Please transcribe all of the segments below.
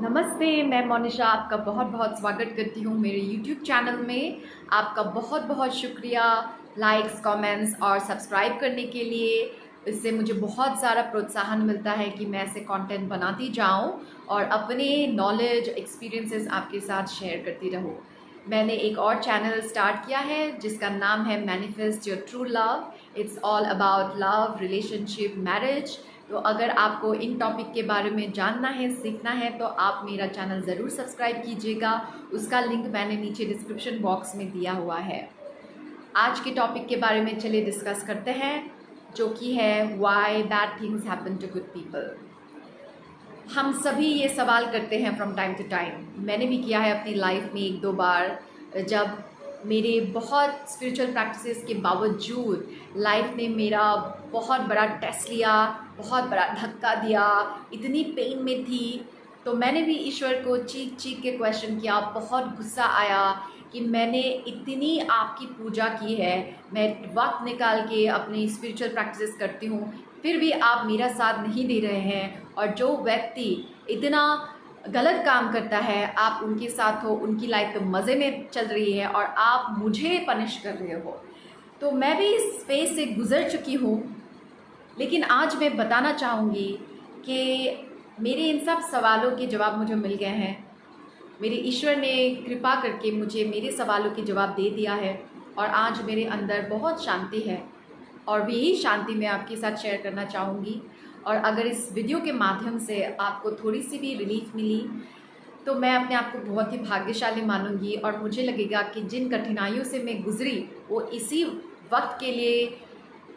नमस्ते, मैं मोनिशा आपका बहुत बहुत स्वागत करती हूँ मेरे YouTube चैनल में। आपका बहुत बहुत शुक्रिया लाइक्स, कमेंट्स और सब्सक्राइब करने के लिए। इससे मुझे बहुत सारा प्रोत्साहन मिलता है कि मैं ऐसे कंटेंट बनाती जाऊँ और अपने नॉलेज, एक्सपीरियंसेस आपके साथ शेयर करती रहूँ। मैंने एक और चैनल स्टार्ट किया है जिसका नाम है manifest your true love. It's all about love, relationship, marriage. तो अगर आपको इन टॉपिक के बारे में जानना है, सीखना है, तो आप मेरा चैनल ज़रूर सब्सक्राइब कीजिएगा। उसका लिंक मैंने नीचे डिस्क्रिप्शन बॉक्स में दिया हुआ है। आज के टॉपिक के बारे में चलिए डिस्कस करते हैं, जो कि है why bad things happen to good people. हम सभी ये सवाल करते हैं फ्रॉम टाइम टू टाइम। मैंने भी किया है अपनी लाइफ में एक दो बार, जब मेरे बहुत स्पिरिचुअल प्रैक्टिसेस के बावजूद लाइफ ने मेरा बहुत बड़ा टेस्ट लिया, बहुत बड़ा धक्का दिया, इतनी पेन में थी। तो मैंने भी ईश्वर को चीख चीख के क्वेश्चन किया। बहुत गुस्सा आया कि मैंने इतनी आपकी पूजा की है, मैं वक्त निकाल के अपनी स्पिरिचुअल प्रैक्टिसेस करती हूँ, फिर भी आप मेरा साथ नहीं दे रहे हैं। और जो व्यक्ति इतना गलत काम करता है, आप उनके साथ हो, उनकी लाइफ तो मज़े में चल रही है और आप मुझे पनिश कर रहे हो। तो मैं भी इस फेज से गुज़र चुकी हूँ, लेकिन आज मैं बताना चाहूँगी कि मेरे इन सब सवालों के जवाब मुझे मिल गए हैं। मेरे ईश्वर ने कृपा करके मुझे मेरे सवालों के जवाब दे दिया है और आज मेरे अंदर बहुत शांति है और यही शांति मैं आपके साथ शेयर करना चाहूँगी। और अगर इस वीडियो के माध्यम से आपको थोड़ी सी भी रिलीफ मिली तो मैं अपने आप को बहुत ही भाग्यशाली मानूंगी और मुझे लगेगा कि जिन कठिनाइयों से मैं गुजरी वो इसी वक्त के लिए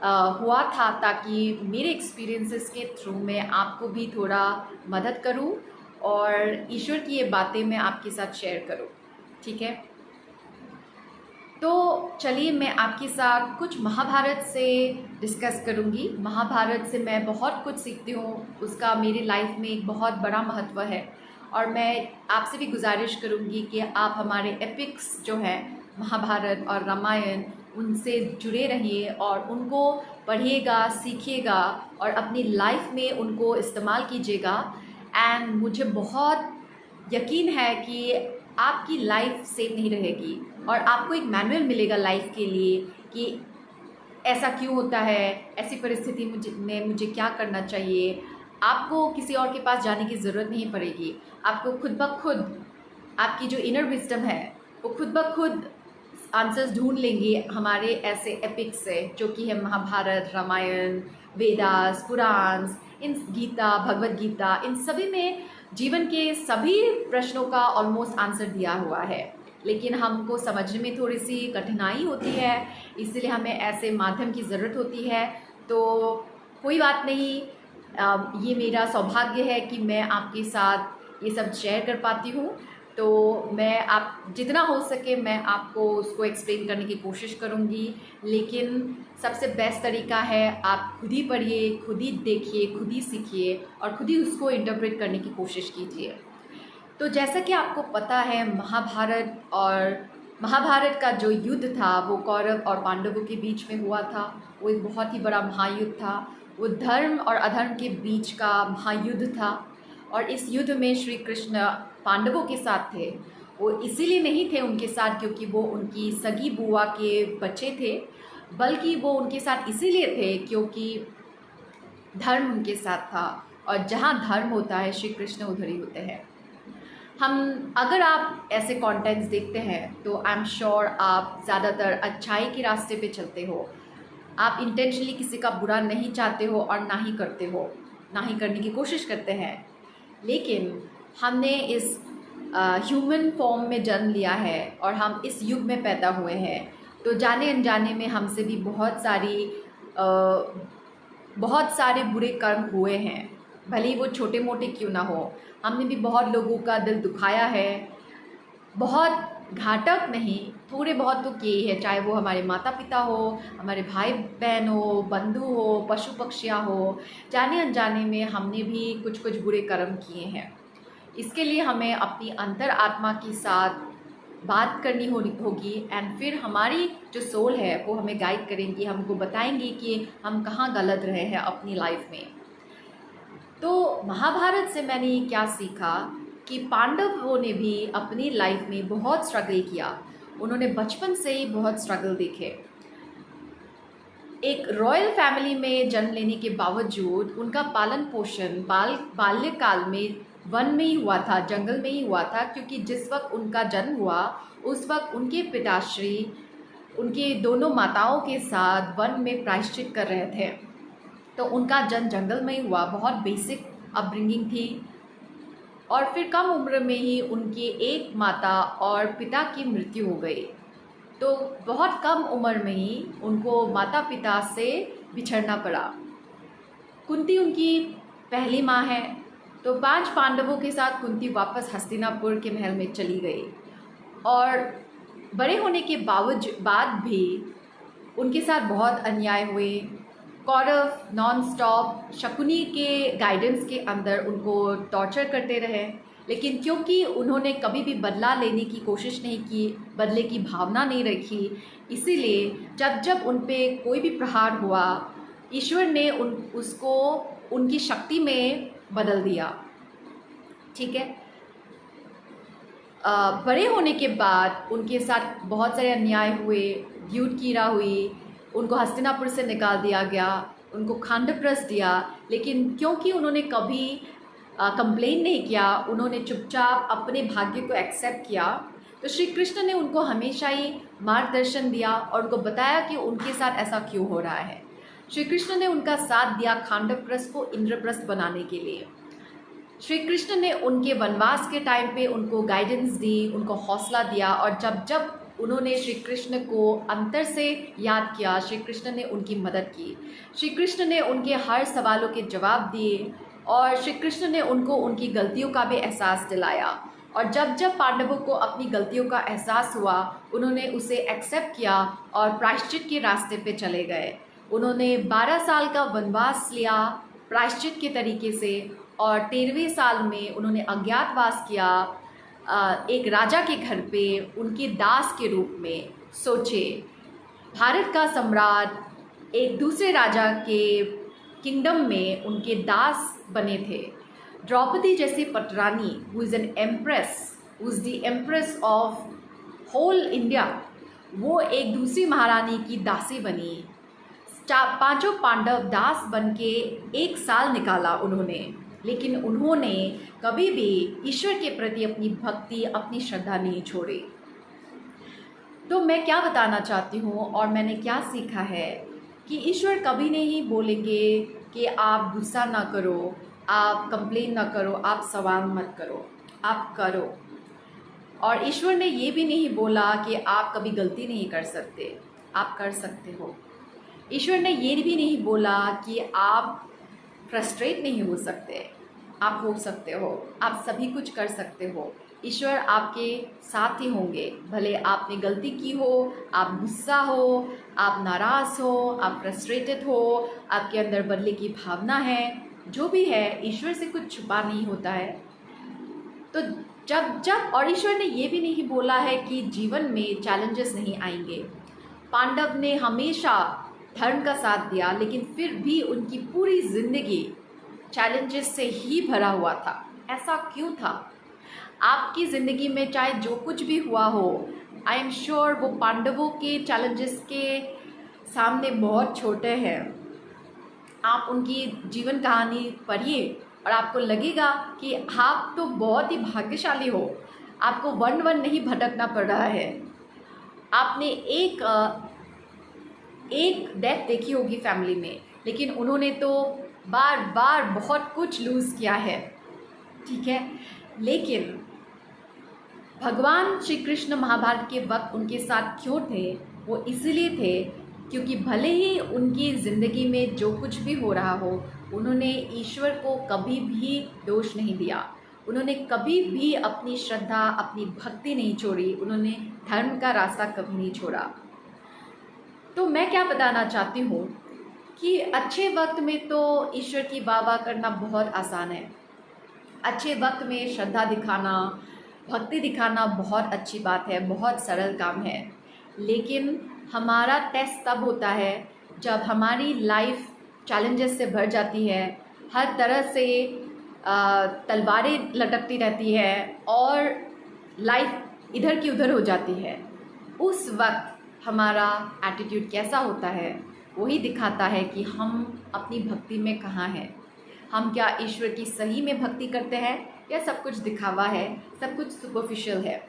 हुआ था, ताकि मेरे एक्सपीरियंसेस के थ्रू मैं आपको भी थोड़ा मदद करूं और ईश्वर की ये बातें मैं आपके साथ शेयर करूं। ठीक है, तो चलिए मैं आपके साथ कुछ महाभारत से डिस्कस करूंगी। महाभारत से मैं बहुत कुछ सीखती हूँ, उसका मेरी लाइफ में एक बहुत बड़ा महत्व है। और मैं आपसे भी गुजारिश करूंगी कि आप हमारे एपिक्स जो हैं महाभारत और रामायण, उनसे जुड़े रहिए और उनको पढ़िएगा, सीखिएगा और अपनी लाइफ में उनको इस्तेमाल कीजिएगा। एंड मुझे बहुत यकीन है कि आपकी लाइफ सेफ नहीं रहेगी और आपको एक मैनुअल मिलेगा लाइफ के लिए कि ऐसा क्यों होता है, ऐसी परिस्थिति में मुझे क्या करना चाहिए। आपको किसी और के पास जाने की ज़रूरत नहीं पड़ेगी। आपको खुद ब खुद आपकी जो इनर विजडम है वो खुद ब खुद आंसर्स ढूंढ लेंगे हमारे ऐसे एपिक्स से, जो कि है महाभारत, रामायण, वेदास, पुराण, इन गीता, भगवत गीता, इन सभी में जीवन के सभी प्रश्नों का ऑलमोस्ट आंसर दिया हुआ है। लेकिन हमको समझने में थोड़ी सी कठिनाई होती है, इसलिए हमें ऐसे माध्यम की ज़रूरत होती है। तो कोई बात नहीं, ये मेरा सौभाग्य है कि मैं आपके साथ ये सब शेयर कर पाती हूँ। तो मैं आप जितना हो सके मैं आपको उसको एक्सप्लेन करने की कोशिश करूँगी, लेकिन सबसे बेस्ट तरीका है आप खुद ही पढ़िए, खुद ही देखिए, खुद ही सीखिए और खुद ही उसको इंटरप्रेट करने की कोशिश कीजिए। तो जैसा कि आपको पता है, महाभारत का जो युद्ध था वो कौरव और पांडवों के बीच में हुआ था। वो एक बहुत ही बड़ा महायुद्ध था। वो धर्म और अधर्म के बीच का महायुद्ध था। और इस युद्ध में श्री कृष्ण पांडवों के साथ थे। वो इसीलिए नहीं थे उनके साथ क्योंकि वो उनकी सगी बुआ के बच्चे थे, बल्कि वो उनके साथ इसीलिए थे क्योंकि धर्म उनके साथ था। और जहाँ धर्म होता है श्री कृष्ण उधर ही होते हैं। अगर आप ऐसे कंटेंट्स देखते हैं तो आई एम श्योर आप ज़्यादातर अच्छाई के रास्ते पे चलते हो। आप इंटेंशनली किसी का बुरा नहीं चाहते हो और ना ही करते हो, ना ही करने की कोशिश करते हैं। लेकिन हमने इस ह्यूमन फॉर्म में जन्म लिया है और हम इस युग में पैदा हुए हैं, तो जाने अनजाने में हमसे भी बहुत सारे बुरे कर्म हुए हैं, भले ही वो छोटे मोटे क्यों ना हो। हमने भी बहुत लोगों का दिल दुखाया है, बहुत घातक नहीं, थोड़े बहुत तो किए ही है, चाहे वो हमारे माता पिता हो, हमारे भाई बहन हो, बंधु हो, पशु पक्षियाँ हो। जाने अनजाने में हमने भी कुछ कुछ बुरे कर्म किए हैं। इसके लिए हमें अपनी अंतर आत्मा के साथ बात करनी होगी एंड फिर हमारी जो सोल है वो हमें गाइड करेंगी, हमको बताएंगी कि हम कहाँ गलत रहे हैं अपनी लाइफ में। तो महाभारत से मैंने क्या सीखा कि पांडवों ने भी अपनी लाइफ में बहुत स्ट्रगल किया। उन्होंने बचपन से ही बहुत स्ट्रगल देखे। एक रॉयल फैमिली में जन्म लेने के बावजूद उनका पालन पोषण बाल्यकाल में वन में ही हुआ था, जंगल में ही हुआ था, क्योंकि जिस वक्त उनका जन्म हुआ उस वक्त उनके पिताश्री उनके दोनों माताओं के साथ वन में प्रायश्चित कर रहे थे। तो उनका जन्म जंगल में ही हुआ। बहुत बेसिक अपब्रिंगिंग थी। और फिर कम उम्र में ही उनकी एक माता और पिता की मृत्यु हो गई। तो बहुत कम उम्र में ही उनको माता पिता से बिछड़ना पड़ा। कुंती उनकी पहली माँ है। तो 5 पांडवों के साथ कुंती वापस हस्तिनापुर के महल में चली गई। और बड़े होने के बाद भी उनके साथ बहुत अन्याय हुए। कौरव नॉन स्टॉप शकुनी के गाइडेंस के अंदर उनको टॉर्चर करते रहे, लेकिन क्योंकि उन्होंने कभी भी बदला लेने की कोशिश नहीं की, बदले की भावना नहीं रखी, इसीलिए जब जब उन पे कोई भी प्रहार हुआ ईश्वर ने उसको उनकी शक्ति में बदल दिया। ठीक है। बड़े होने के बाद उनके साथ बहुत सारे अन्याय हुए, द्यूत कीड़ा हुई, उनको हस्तिनापुर से निकाल दिया गया, उनको खांडवप्रस्थ दिया। लेकिन क्योंकि उन्होंने कभी कंप्लेन नहीं किया, उन्होंने चुपचाप अपने भाग्य को एक्सेप्ट किया, तो श्री कृष्ण ने उनको हमेशा ही मार्गदर्शन दिया और उनको बताया कि उनके साथ ऐसा क्यों हो रहा है। श्री कृष्ण ने उनका साथ दिया खांडवप्रस्थ को इंद्रप्रस्थ बनाने के लिए। श्री कृष्ण ने उनके वनवास के टाइम पे उनको गाइडेंस दी, उनको हौसला दिया। और जब जब उन्होंने श्री कृष्ण को अंतर से याद किया, श्री कृष्ण ने उनकी मदद की। श्री कृष्ण ने उनके हर सवालों के जवाब दिए और श्री कृष्ण ने उनको उनकी गलतियों का भी एहसास दिलाया। और जब जब पांडवों को अपनी गलतियों का एहसास हुआ उन्होंने उसे एक्सेप्ट किया और प्रायश्चित के रास्ते पे चले गए। उन्होंने 12 साल का वनवास लिया प्रायश्चित के तरीके से, और 13वें साल में उन्होंने अज्ञातवास किया एक राजा के घर पे उनके दास के रूप में। सोचे, भारत का सम्राट एक दूसरे राजा के किंगडम में उनके दास बने थे। द्रौपदी जैसी पटरानी who is an empress, who is the empress of whole India, वो एक दूसरी महारानी की दासी बनी। 5 पांडव दास बन के 1 साल निकाला उन्होंने, लेकिन उन्होंने कभी भी ईश्वर के प्रति अपनी भक्ति, अपनी श्रद्धा नहीं छोड़ी। तो मैं क्या बताना चाहती हूँ और मैंने क्या सीखा है कि ईश्वर कभी नहीं बोलेंगे कि आप गुस्सा ना करो, आप कंप्लेन ना करो, आप सवाल मत करो, आप करो। और ईश्वर ने ये भी नहीं बोला कि आप कभी गलती नहीं कर सकते, आप कर सकते हो। ईश्वर ने ये भी नहीं बोला कि आप फ्रस्ट्रेट नहीं हो सकते, आप हो सकते हो, आप सभी कुछ कर सकते हो। ईश्वर आपके साथ ही होंगे, भले आपने गलती की हो, आप गुस्सा हो, आप नाराज़ हो, आप फ्रस्ट्रेटेड हो, आपके अंदर बदले की भावना है, जो भी है, ईश्वर से कुछ छुपा नहीं होता है। तो जब और ईश्वर ने ये भी नहीं बोला है कि जीवन में चैलेंजेस नहीं आएंगे। पांडव ने हमेशा धर्म का साथ दिया, लेकिन फिर भी उनकी पूरी ज़िंदगी चैलेंजेस से ही भरा हुआ था। ऐसा क्यों था? आपकी ज़िंदगी में चाहे जो कुछ भी हुआ हो, आई एम श्योर वो पांडवों के चैलेंजेस के सामने बहुत छोटे हैं। आप उनकी जीवन कहानी पढ़िए और आपको लगेगा कि आप तो बहुत ही भाग्यशाली हो, आपको वन नहीं भटकना पड़ रहा है। आपने एक डेथ देखी होगी फैमिली में, लेकिन उन्होंने तो बार बार बहुत कुछ लूज़ किया है। ठीक है, लेकिन भगवान श्री कृष्ण महाभारत के वक्त उनके साथ क्यों थे? वो इसलिए थे क्योंकि भले ही उनकी ज़िंदगी में जो कुछ भी हो रहा हो, उन्होंने ईश्वर को कभी भी दोष नहीं दिया। उन्होंने कभी भी अपनी श्रद्धा, अपनी भक्ति नहीं छोड़ी, उन्होंने धर्म का रास्ता कभी नहीं छोड़ा। तो मैं क्या बताना चाहती हूँ कि अच्छे वक्त में तो ईश्वर की वाह करना बहुत आसान है। अच्छे वक्त में श्रद्धा दिखाना, भक्ति दिखाना बहुत अच्छी बात है, बहुत सरल काम है। लेकिन हमारा टेस्ट तब होता है जब हमारी लाइफ चैलेंजेस से भर जाती है, हर तरह से तलवारें लटकती रहती है और लाइफ इधर की उधर हो जाती है, उस वक्त हमारा एटीट्यूड कैसा होता है वही दिखाता है कि हम अपनी भक्ति में कहाँ हैं। हम क्या ईश्वर की सही में भक्ति करते हैं या सब कुछ दिखावा है, सब कुछ सुपरफिशियल है।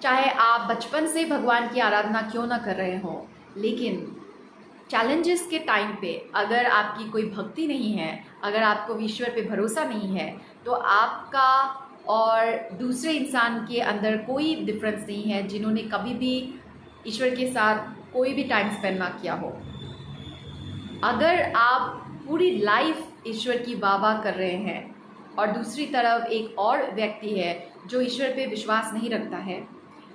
चाहे आप बचपन से भगवान की आराधना क्यों ना कर रहे हो, लेकिन चैलेंजेस के टाइम पे अगर आपकी कोई भक्ति नहीं है, अगर आपको ईश्वर पे भरोसा नहीं है, तो आपका और दूसरे इंसान के अंदर कोई डिफरेंस नहीं है जिन्होंने कभी भी ईश्वर के साथ कोई भी टाइम स्पेंड ना किया हो। अगर आप पूरी लाइफ ईश्वर की वाह कर रहे हैं और दूसरी तरफ एक और व्यक्ति है जो ईश्वर पे विश्वास नहीं रखता है,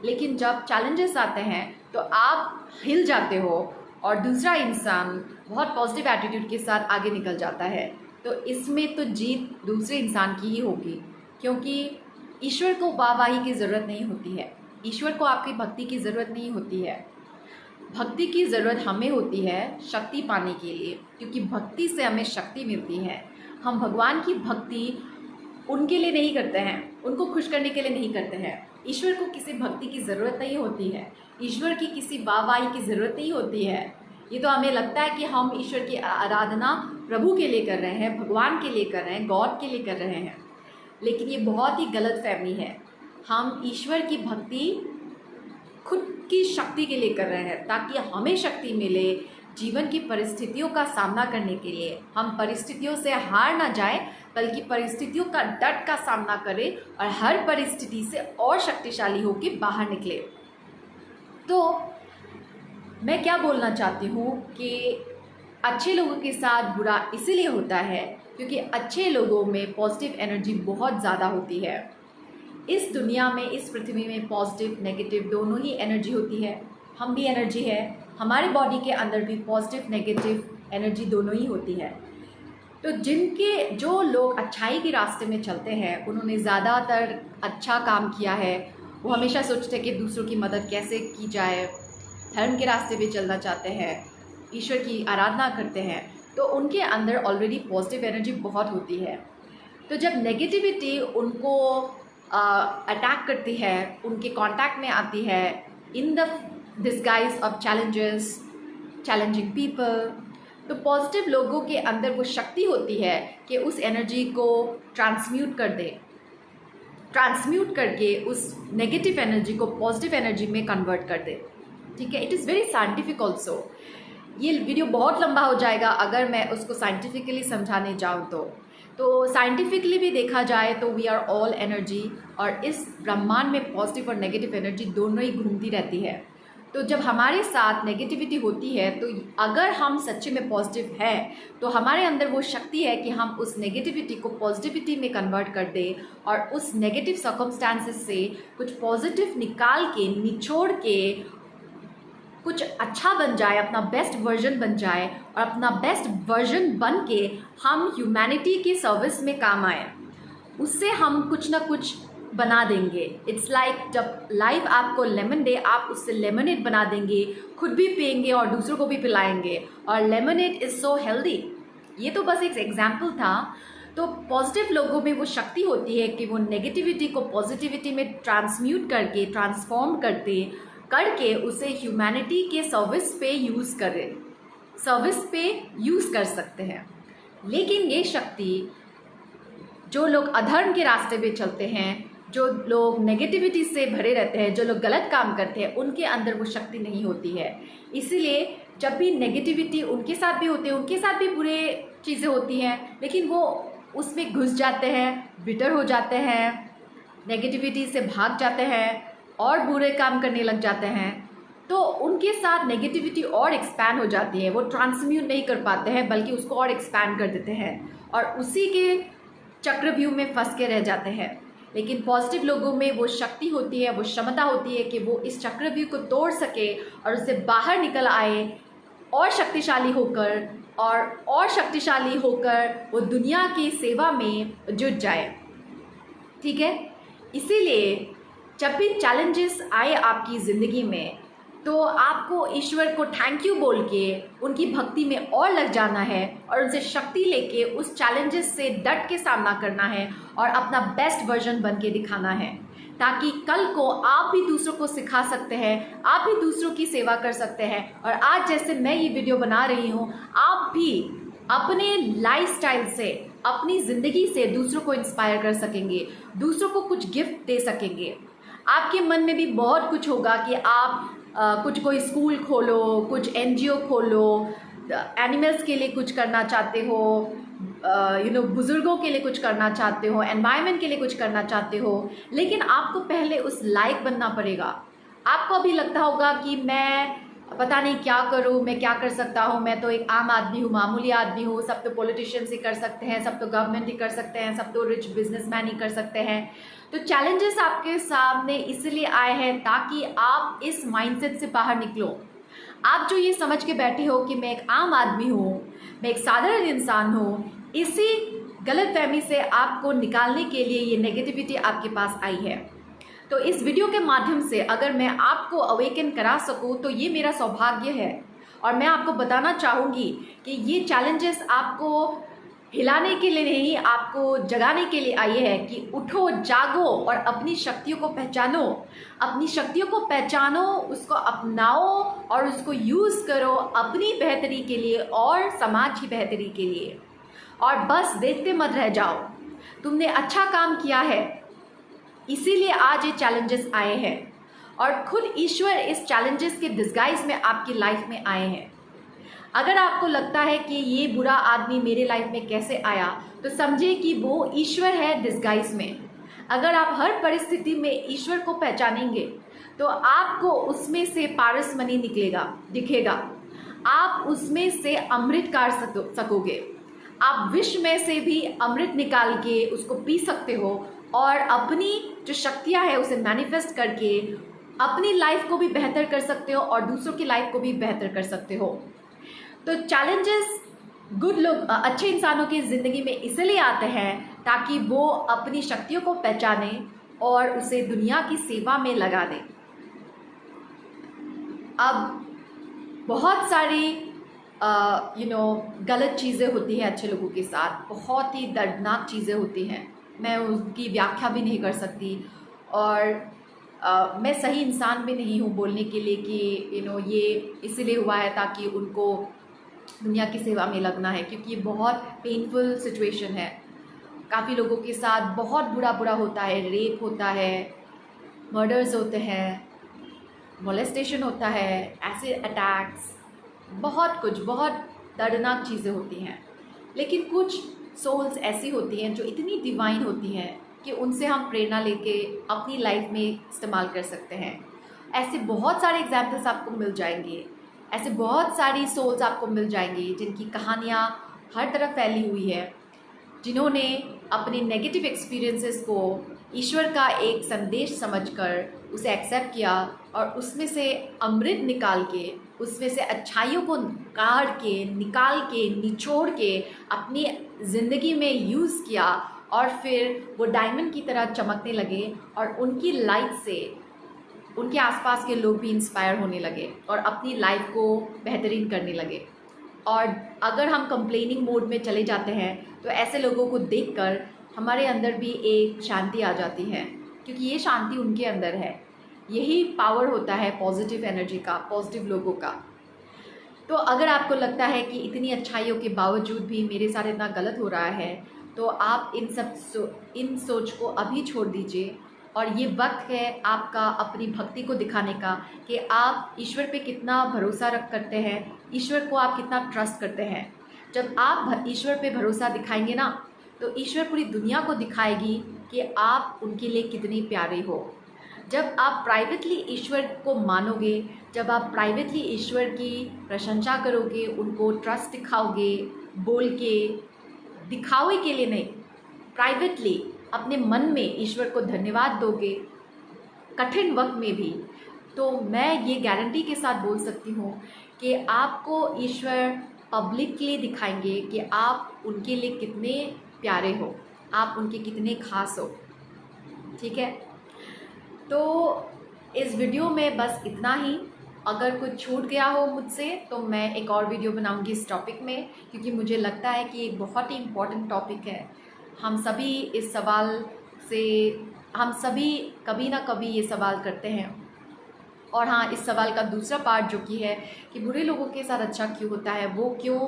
लेकिन जब चैलेंजेस आते हैं तो आप हिल जाते हो और दूसरा इंसान बहुत पॉजिटिव एटीट्यूड के साथ आगे निकल जाता है, तो इसमें तो जीत दूसरे इंसान की ही होगी, क्योंकि ईश्वर को वाहवाही की ज़रूरत नहीं होती है, ईश्वर को आपकी भक्ति की ज़रूरत नहीं होती है। भक्ति की ज़रूरत हमें होती है शक्ति पाने के लिए, क्योंकि भक्ति से हमें शक्ति मिलती है। हम भगवान की भक्ति उनके लिए नहीं करते हैं, उनको खुश करने के लिए नहीं करते हैं। ईश्वर को किसी भक्ति की ज़रूरत नहीं होती है, ईश्वर की किसी वाहवाही की ज़रूरत नहीं होती है। ये तो हमें लगता है कि हम ईश्वर की आराधना प्रभु के लिए कर रहे हैं, भगवान के लिए कर रहे हैं, गॉड के लिए कर रहे हैं, लेकिन ये बहुत ही गलत फहमी है। हम ईश्वर की भक्ति खुद की शक्ति के लिए कर रहे हैं, ताकि हमें शक्ति मिले जीवन की परिस्थितियों का सामना करने के लिए। हम परिस्थितियों से हार ना जाए, बल्कि परिस्थितियों का डट का सामना करें और हर परिस्थिति से और शक्तिशाली होकर बाहर निकले। तो मैं क्या बोलना चाहती हूँ कि अच्छे लोगों के साथ बुरा इसीलिए होता है क्योंकि अच्छे लोगों में पॉजिटिव एनर्जी बहुत ज़्यादा होती है। इस दुनिया में, इस पृथ्वी में पॉजिटिव नेगेटिव दोनों ही एनर्जी होती है। हम भी एनर्जी है, हमारे बॉडी के अंदर भी पॉजिटिव नेगेटिव एनर्जी दोनों ही होती है। तो जो लोग अच्छाई के रास्ते में चलते हैं, उन्होंने ज़्यादातर अच्छा काम किया है। वो हमेशा सोचते हैं कि दूसरों की मदद कैसे की जाए, धर्म के रास्ते पे चलना चाहते हैं, ईश्वर की आराधना करते हैं, तो उनके अंदर ऑलरेडी पॉजिटिव एनर्जी बहुत होती है। तो जब नेगेटिविटी उनको अटैक करती है, उनके कांटेक्ट में आती है in the disguise of challenges, challenging people, तो पॉजिटिव लोगों के अंदर वो शक्ति होती है कि उस एनर्जी को ट्रांसम्यूट कर दे, ट्रांसम्यूट करके उस नेगेटिव एनर्जी को पॉजिटिव एनर्जी में कन्वर्ट कर दे। ठीक है, it is very scientific also. ये वीडियो बहुत लंबा हो जाएगा अगर मैं उसको साइंटिफिकली समझाने जाऊँ तो साइंटिफिकली भी देखा जाए तो वी आर ऑल एनर्जी, और इस ब्रह्मांड में पॉजिटिव और नेगेटिव एनर्जी दोनों ही घूमती रहती है। तो जब हमारे साथ नेगेटिविटी होती है, तो अगर हम सच्चे में पॉजिटिव है तो हमारे अंदर वो शक्ति है कि हम उस नेगेटिविटी को पॉजिटिविटी में कन्वर्ट कर दें और उस नेगेटिव सर्कमस्टांसेस से कुछ पॉजिटिव निकाल के, निचोड़ के कुछ अच्छा बन जाए, अपना बेस्ट वर्जन बन जाए, और अपना बेस्ट वर्जन बन के हम ह्यूमैनिटी के सर्विस में काम आए। उससे हम कुछ ना कुछ बना देंगे। इट्स लाइक जब लाइफ आपको लेमन दे, आप उससे लेमनेड बना देंगे, खुद भी पिएंगे और दूसरों को भी पिलाएंगे, और लेमनेड इज़ सो हेल्दी। ये तो बस एक एग्जाम्पल था। तो पॉजिटिव लोगों में वो शक्ति होती है कि वो नेगेटिविटी को पॉजिटिविटी में ट्रांसम्यूट करके, ट्रांसफॉर्म करके उसे ह्यूमैनिटी के सर्विस पे यूज़ करें, सर्विस पे यूज़ कर सकते हैं। लेकिन ये शक्ति जो लोग अधर्म के रास्ते पे चलते हैं, जो लोग नेगेटिविटी से भरे रहते हैं, जो लोग गलत काम करते हैं, उनके अंदर वो शक्ति नहीं होती है। इसीलिए जब भी नेगेटिविटी उनके साथ भी होती है, उनके साथ भी बुरे चीज़ें होती हैं, लेकिन वो उसमें घुस जाते हैं, बिटर हो जाते हैं, नेगेटिविटी से भाग जाते हैं और बुरे काम करने लग जाते हैं। तो उनके साथ नेगेटिविटी और एक्सपैंड हो जाती है। वो ट्रांसम्यूट नहीं कर पाते हैं, बल्कि उसको और एक्सपैंड कर देते हैं और उसी के चक्रव्यूह में फंस के रह जाते हैं। लेकिन पॉजिटिव लोगों में वो शक्ति होती है, वो क्षमता होती है कि वो इस चक्रव्यूह को तोड़ सके और उससे बाहर निकल आए और शक्तिशाली होकर वो दुनिया की सेवा में जुट जाए। ठीक है, इसीलिए जब भी चैलेंजेस आए आपकी ज़िंदगी में, तो आपको ईश्वर को थैंक यू बोल के उनकी भक्ति में और लग जाना है और उनसे शक्ति लेके उस चैलेंजेस से डट के सामना करना है और अपना बेस्ट वर्जन बन के दिखाना है, ताकि कल को आप भी दूसरों को सिखा सकते हैं, आप भी दूसरों की सेवा कर सकते हैं। और आज जैसे मैं ये वीडियो बना रही हूँ, आप भी अपने लाइफस्टाइल से, अपनी ज़िंदगी से दूसरों को इंस्पायर कर सकेंगे, दूसरों को कुछ गिफ्ट दे सकेंगे। आपके मन में भी बहुत कुछ होगा कि आप कुछ कोई स्कूल खोलो, कुछ एनजीओ खोलो, एनिमल्स के लिए कुछ करना चाहते हो, बुज़ुर्गों के लिए कुछ करना चाहते हो, एनवायरनमेंट के लिए कुछ करना चाहते हो, लेकिन आपको पहले उस लायक बनना पड़ेगा। आपको अभी लगता होगा कि मैं पता नहीं क्या करूं, मैं क्या कर सकता हूं, मैं तो एक आम आदमी हूं, मामूली आदमी हूं, सब तो पॉलिटिशियंस ही कर सकते हैं, सब तो गवर्नमेंट ही कर सकते हैं, सब तो रिच बिजनेसमैन ही कर सकते हैं। तो चैलेंजेस आपके सामने इसलिए आए हैं ताकि आप इस माइंडसेट से बाहर निकलो। आप जो ये समझ के बैठे हो कि मैं एक आम आदमी हूँ, मैं एक साधारण इंसान हूँ, इसी गलतफहमी से आपको निकालने के लिए ये नेगेटिविटी आपके पास आई है। तो इस वीडियो के माध्यम से अगर मैं आपको अवेकन करा सकूं तो ये मेरा सौभाग्य है। और मैं आपको बताना चाहूँगी कि ये चैलेंजेस आपको हिलाने के लिए नहीं, आपको जगाने के लिए आई है कि उठो, जागो और अपनी शक्तियों को पहचानो। अपनी शक्तियों को पहचानो, उसको अपनाओ और उसको यूज़ करो अपनी बेहतरी के लिए और समाज की बेहतरी के लिए। और बस देखते मत रह जाओ। तुमने अच्छा काम किया है, इसीलिए आज ये चैलेंजेस आए हैं और खुद ईश्वर इस चैलेंजेस के डिस्गाइज में आपकी लाइफ में आए हैं। अगर आपको लगता है कि ये बुरा आदमी मेरे लाइफ में कैसे आया, तो समझे कि वो ईश्वर है डिस्गाइज में। अगर आप हर परिस्थिति में ईश्वर को पहचानेंगे तो आपको उसमें से पारसमणि दिखेगा। आप उसमें से अमृत काढ़ सकोगे। आप विष में से भी अमृत निकाल के उसको पी सकते हो और अपनी जो शक्तियाँ है उसे मैनिफेस्ट करके अपनी लाइफ को भी बेहतर कर सकते हो और दूसरों की लाइफ को भी बेहतर कर सकते हो। तो चैलेंजेस अच्छे इंसानों की ज़िंदगी में इसलिए आते हैं ताकि वो अपनी शक्तियों को पहचाने और उसे दुनिया की सेवा में लगा दें। अब बहुत सारी गलत चीज़ें होती हैं अच्छे लोगों के साथ, बहुत ही दर्दनाक चीज़ें होती हैं, मैं उसकी व्याख्या भी नहीं कर सकती। और मैं सही इंसान भी नहीं हूँ बोलने के लिए कि ये इसलिए हुआ है ताकि उनको दुनिया की सेवा में लगना है, क्योंकि ये बहुत पेनफुल सिचुएशन है। काफ़ी लोगों के साथ बहुत बुरा होता है, रेप होता है, मर्डर्स होते हैं, मोलेस्टेशन होता है, एसिड अटैक्स, बहुत दर्दनाक चीज़ें होती हैं। लेकिन कुछ सोल्स ऐसी होती हैं जो इतनी डिवाइन होती हैं कि उनसे हम प्रेरणा लेके अपनी लाइफ में इस्तेमाल कर सकते हैं। ऐसे बहुत सारे एग्जाम्पल्स आपको मिल जाएंगे, ऐसे बहुत सारी सोल्स आपको मिल जाएंगी जिनकी कहानियाँ हर तरफ फैली हुई है, जिन्होंने अपने नेगेटिव एक्सपीरियंसेस को ईश्वर का एक संदेश समझकर उसे एक्सेप्ट किया और उसमें से अमृत निकाल के, उसमें से अच्छाइयों को काढ़ के, निकाल के, निचोड़ के अपनी ज़िंदगी में यूज़ किया और फिर वो डायमंड की तरह चमकने लगे और उनकी लाइट से उनके आसपास के लोग भी इंस्पायर होने लगे और अपनी लाइफ को बेहतरीन करने लगे। और अगर हम कंप्लेनिंग मोड में चले जाते हैं तो ऐसे लोगों को देखकर हमारे अंदर भी एक शांति आ जाती है, क्योंकि ये शांति उनके अंदर है। यही पावर होता है पॉजिटिव एनर्जी का, पॉजिटिव लोगों का। तो अगर आपको लगता है कि इतनी अच्छाइयों के बावजूद भी मेरे साथ इतना गलत हो रहा है, तो आप इन सोच को अभी छोड़ दीजिए और ये वक्त है आपका अपनी भक्ति को दिखाने का कि आप ईश्वर पे कितना भरोसा करते हैं, ईश्वर को आप कितना ट्रस्ट करते हैं। जब आप ईश्वर पे भरोसा दिखाएंगे ना, तो ईश्वर पूरी दुनिया को दिखाएगी कि आप उनके लिए कितने प्यारे हो। जब आप प्राइवेटली ईश्वर को मानोगे, जब आप प्राइवेटली ईश्वर की प्रशंसा करोगे, उनको ट्रस्ट दिखाओगे, बोल के दिखावे के लिए नहीं, प्राइवेटली अपने मन में ईश्वर को धन्यवाद दोगे कठिन वक्त में भी, तो मैं ये गारंटी के साथ बोल सकती हूँ कि आपको ईश्वर पब्लिकली दिखाएंगे कि आप उनके लिए कितने प्यारे हो, आप उनके कितने खास हो। ठीक है, तो इस वीडियो में बस इतना ही। अगर कुछ छूट गया हो मुझसे तो मैं एक और वीडियो बनाऊंगी इस टॉपिक में, क्योंकि मुझे लगता है कि एक बहुत ही इम्पॉर्टेंट टॉपिक है। हम सभी इस सवाल से हम सभी कभी ना कभी ये सवाल करते हैं। और हाँ, इस सवाल का दूसरा पार्ट जो कि है कि बुरे लोगों के साथ अच्छा क्यों होता है, वो क्यों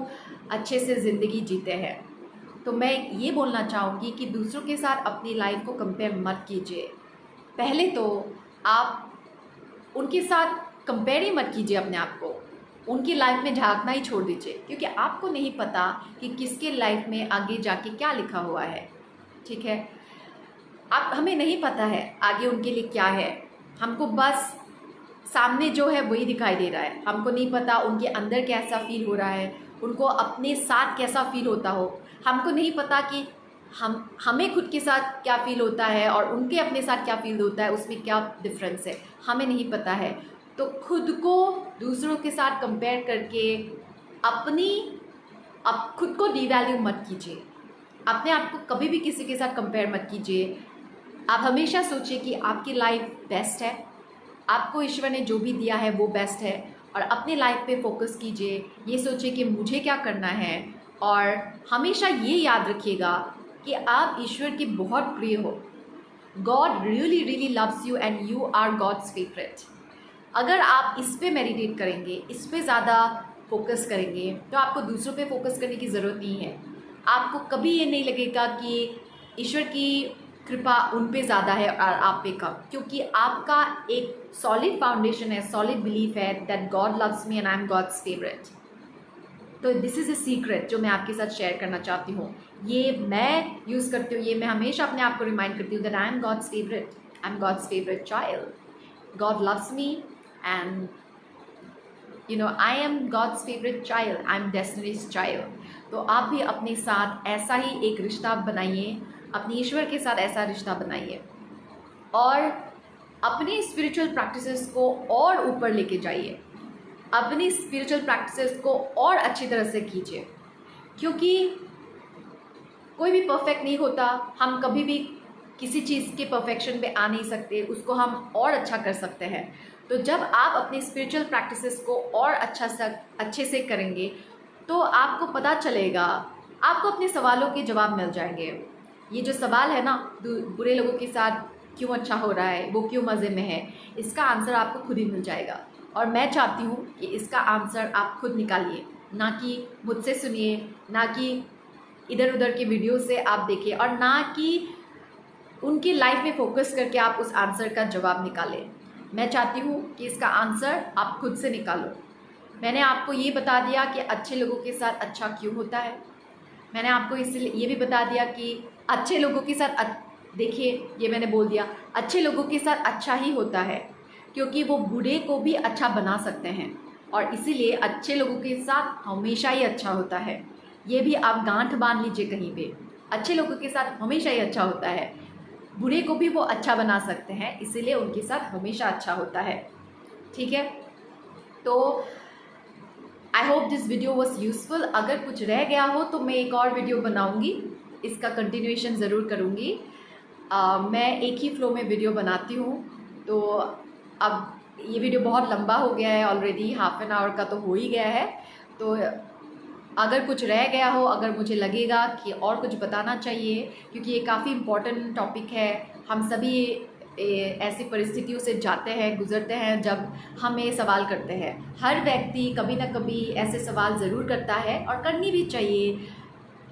अच्छे से ज़िंदगी जीते हैं। तो मैं ये बोलना चाहूँगी कि दूसरों के साथ अपनी लाइफ को कंपेयर मत कीजिए। पहले तो आप उनके साथ कंपेयर ही मत कीजिए अपने आप को, उनकी लाइफ में झांकना ही छोड़ दीजिए, क्योंकि आपको नहीं पता कि किसके लाइफ में आगे जाके क्या लिखा हुआ है। ठीक है, हमें नहीं पता है आगे उनके लिए क्या है। हमको बस सामने जो है वही दिखाई दे रहा है। हमको नहीं पता उनके अंदर कैसा फील हो रहा है, उनको अपने साथ कैसा फील होता हो। हमको नहीं पता कि हमें खुद के साथ क्या फ़ील होता है और उनके अपने साथ क्या फ़ील होता है, उसमें क्या डिफरेंस है, हमें नहीं पता है। तो खुद को दूसरों के साथ कंपेयर करके खुद को डिवैल्यू मत कीजिए। अपने आप को कभी भी किसी के साथ कंपेयर मत कीजिए। आप हमेशा सोचिए कि आपकी लाइफ बेस्ट है, आपको ईश्वर ने जो भी दिया है वो बेस्ट है, और अपने लाइफ पे फोकस कीजिए। ये सोचिए कि मुझे क्या करना है, और हमेशा ये याद रखिएगा कि आप ईश्वर के बहुत प्रिय हो। God really really loves you and you are God's favourite. अगर आप इस पे मेडिटेट करेंगे, इस पे ज़्यादा फोकस करेंगे, तो आपको दूसरों पे फोकस करने की ज़रूरत नहीं है। आपको कभी ये नहीं लगेगा कि ईश्वर की कृपा उन पे ज़्यादा है और आप पे कम, क्योंकि आपका एक सॉलिड फाउंडेशन है, सॉलिड बिलीफ है that God loves me and I am God's favourite. तो दिस इज़ अ सीक्रेट जो मैं आपके साथ शेयर करना चाहती हूँ। ये मैं यूज़ करती हूँ, ये मैं हमेशा अपने आप को रिमाइंड करती हूँ that I am God's favourite, I am God's favourite child. God loves me and I am God's favourite child, I am destiny's child. तो आप भी अपने साथ ऐसा ही एक रिश्ता बनाइए, अपने ईश्वर के साथ ऐसा रिश्ता बनाइए, और अपनी स्पिरिचुअल प्रैक्टिसेस को और ऊपर लेके जाइए। अपनी स्पिरिचुअल प्रैक्टिसेस को और अच्छी तरह से कीजिए, क्योंकि कोई भी परफेक्ट नहीं होता। हम कभी भी किसी चीज़ के परफेक्शन पे आ नहीं सकते, उसको हम और अच्छा कर सकते हैं। तो जब आप अपनी स्पिरिचुअल प्रैक्टिसेस को और अच्छे से करेंगे, तो आपको पता चलेगा, आपको अपने सवालों के जवाब मिल जाएंगे। ये जो सवाल है ना, बुरे लोगों के साथ क्यों अच्छा हो रहा है, वो क्यों मज़े में है, इसका आंसर आपको खुद ही मिल जाएगा। और मैं चाहती हूँ कि इसका आंसर आप खुद निकालिए, ना कि मुझसे सुनिए, ना कि इधर उधर के वीडियो से आप देखिए, और ना कि उनकी लाइफ में फोकस करके आप उस आंसर का जवाब निकालें। मैं चाहती हूँ कि इसका आंसर आप खुद से निकालो। मैंने आपको ये बता दिया कि अच्छे लोगों के साथ अच्छा क्यों होता है। मैंने आपको इसलिए ये भी बता दिया कि अच्छे लोगों के साथ देखिए, ये मैंने बोल दिया, अच्छे लोगों के साथ अच्छा ही होता है, क्योंकि वो बुरे को भी अच्छा बना सकते हैं, और इसीलिए अच्छे लोगों के साथ हमेशा ही अच्छा होता है। ये भी आप गांठ बांध लीजिए कहीं पे, अच्छे लोगों के साथ हमेशा ही अच्छा होता है, बुरे को भी वो अच्छा बना सकते हैं, इसीलिए उनके साथ हमेशा अच्छा होता है। ठीक है, तो I hope this video was useful. अगर कुछ रह गया हो तो मैं एक और वीडियो बनाऊंगी, इसका कंटिन्यूएशन ज़रूर करूंगी। मैं एक ही फ्लो में वीडियो बनाती हूँ, तो अब ये वीडियो बहुत लंबा हो गया है, ऑलरेडी हाफ एन आवर का तो हो ही गया है। तो अगर कुछ रह गया हो, अगर मुझे लगेगा कि और कुछ बताना चाहिए, क्योंकि ये काफ़ी इम्पोर्टेंट टॉपिक है। हम सभी ऐसी परिस्थितियों से जाते हैं, गुजरते हैं, जब हम ये सवाल करते हैं। हर व्यक्ति कभी ना कभी ऐसे सवाल ज़रूर करता है, और करनी भी चाहिए।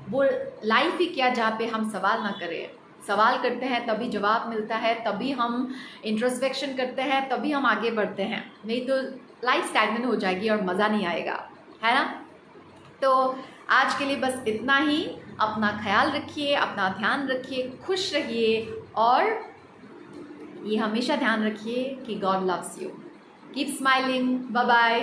वो लाइफ ही क्या जहाँ पे हम सवाल ना करें। सवाल करते हैं तभी जवाब मिलता है, तभी हम इंट्रोस्पेक्शन करते हैं, तभी हम आगे बढ़ते हैं। नहीं तो लाइफ स्टैग्नेंट हो जाएगी और मज़ा नहीं आएगा, है ना। तो आज के लिए बस इतना ही। अपना ख्याल रखिए, अपना ध्यान रखिए, खुश रहिए, और ये हमेशा ध्यान रखिए कि God loves you. Keep smiling. Bye bye.